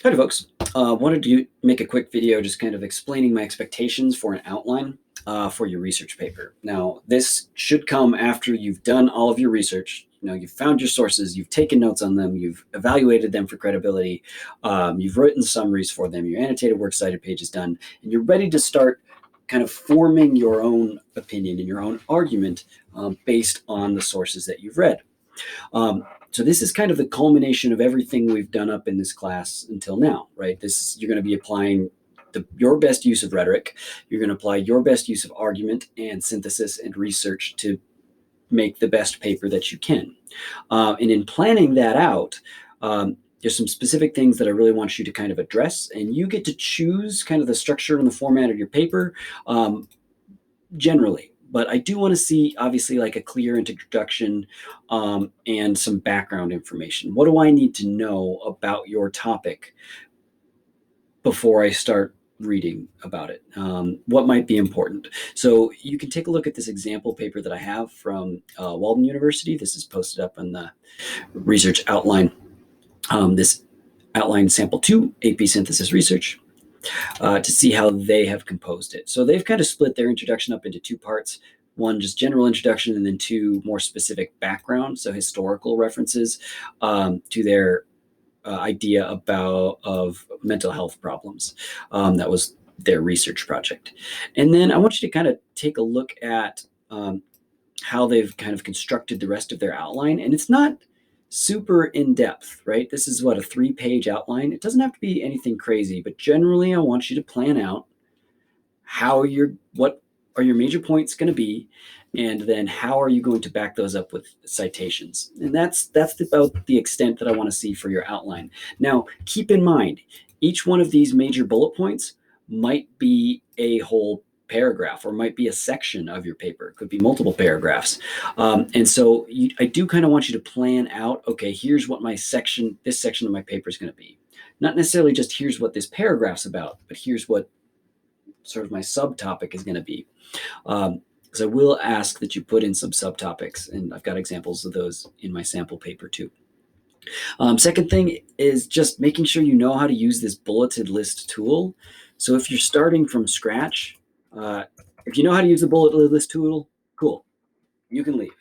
Howdy, folks. Wanted to make a quick video just kind of explaining my expectations for an outline for your research paper. Now, this should come after you've done all of your research. You've found your sources, you've taken notes on them, you've evaluated them for credibility, you've written summaries for them, your annotated works cited page is done, and you're ready to start kind of forming your own opinion and your own argument based on the sources that you've read. So this is kind of the culmination of everything we've done up in this class until now, right? You're going to be applying your best use of rhetoric. You're going to apply your best use of argument and synthesis and research to make the best paper that you can. And in planning that out, there's some specific things that I really want you to kind of address, and you get to choose kind of the structure and the format of your paper generally. But I do want to see, obviously, like a clear introduction and some background information. What do I need to know about your topic before I start reading about it? What might be important? So you can take a look at this example paper that I have from Walden University. This is posted up on the research outline. This outline sample 2, AP Synthesis Research. To see how they have composed it. So they've kind of split their introduction up into two parts. One, just general introduction, and then two, more specific background, so historical references to their idea of mental health problems. That was their research project. And then I want you to kind of take a look at how they've kind of constructed the rest of their outline. And it's not super in-depth, right? This is what, a 3-page outline. It doesn't have to be anything crazy, but generally I want you to plan out what are your major points going to be, and then how are you going to back those up with citations. And that's about the extent that I want to see for your outline. Now, keep in mind, each one of these major bullet points might be a whole paragraph or might be a section of your paper. It could be multiple paragraphs. And so I do kind of want you to plan out, okay, here's what this section of my paper is going to be. Not necessarily just here's what this paragraph's about, but here's what sort of my subtopic is going to be. Because I will ask that you put in some subtopics, and I've got examples of those in my sample paper too. Second thing is just making sure you know how to use this bulleted list tool. So if you're starting from scratch, if you know how to use the bulleted list tool, cool, you can leave.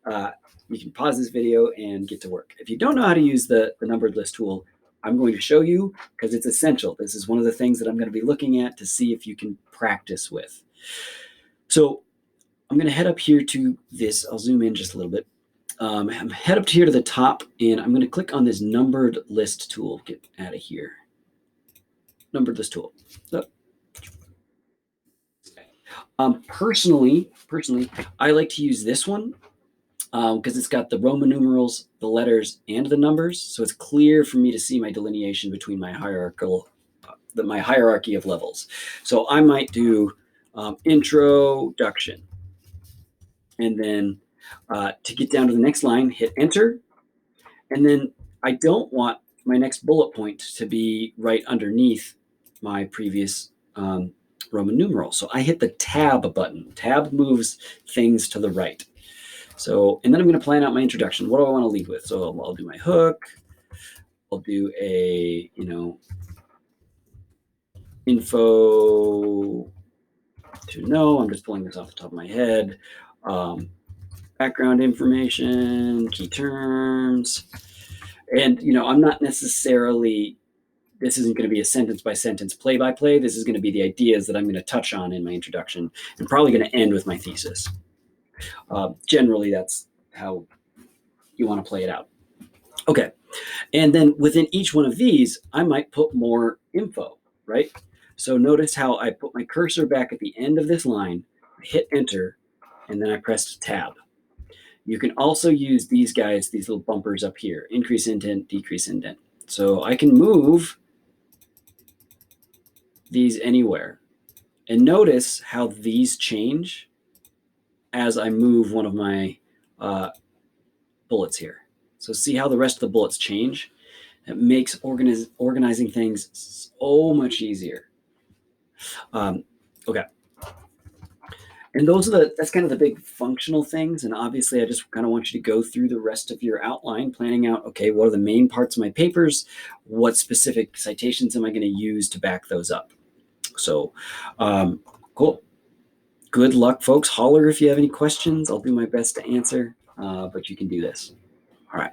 You can pause this video and get to work. If you don't know how to use the numbered list tool, I'm going to show you because it's essential. This is one of the things that I'm going to be looking at to see if you can practice with. So I'm going to head up here to this. I'll zoom in just a little bit. Head up here to the top, and I'm going to click on this numbered list tool. Get out of here. Numbered list tool. So, personally, I like to use this one because it's got the Roman numerals, the letters, and the numbers. So it's clear for me to see my delineation between my hierarchy of levels. So I might do introduction. And then to get down to the next line, hit enter. And then I don't want my next bullet point to be right underneath my previous Roman numeral. So I hit the tab button. Tab moves things to the right. So, and then I'm going to plan out my introduction. What do I want to lead with? So I'll do my hook. I'll do a, info to know. I'm just pulling this off the top of my head. Background information, key terms. And, I'm not necessarily, this isn't going to be a sentence by sentence, play by play. This is going to be the ideas that I'm going to touch on in my introduction and probably going to end with my thesis. Generally, that's how you want to play it out. Okay. And then within each one of these, I might put more info, right? So notice how I put my cursor back at the end of this line, hit enter, and then I pressed tab. You can also use these guys, these little bumpers up here, increase indent, decrease indent. So I can move these anywhere. And notice how these change as I move one of my bullets here. So see how the rest of the bullets change? It makes organizing things so much easier. Okay. And that's kind of the big functional things. And obviously, I just kind of want you to go through the rest of your outline, planning out, okay, what are the main parts of my papers? What specific citations am I going to use to back those up? So, cool. Good luck, folks. Holler if you have any questions. I'll do my best to answer, but you can do this. All right.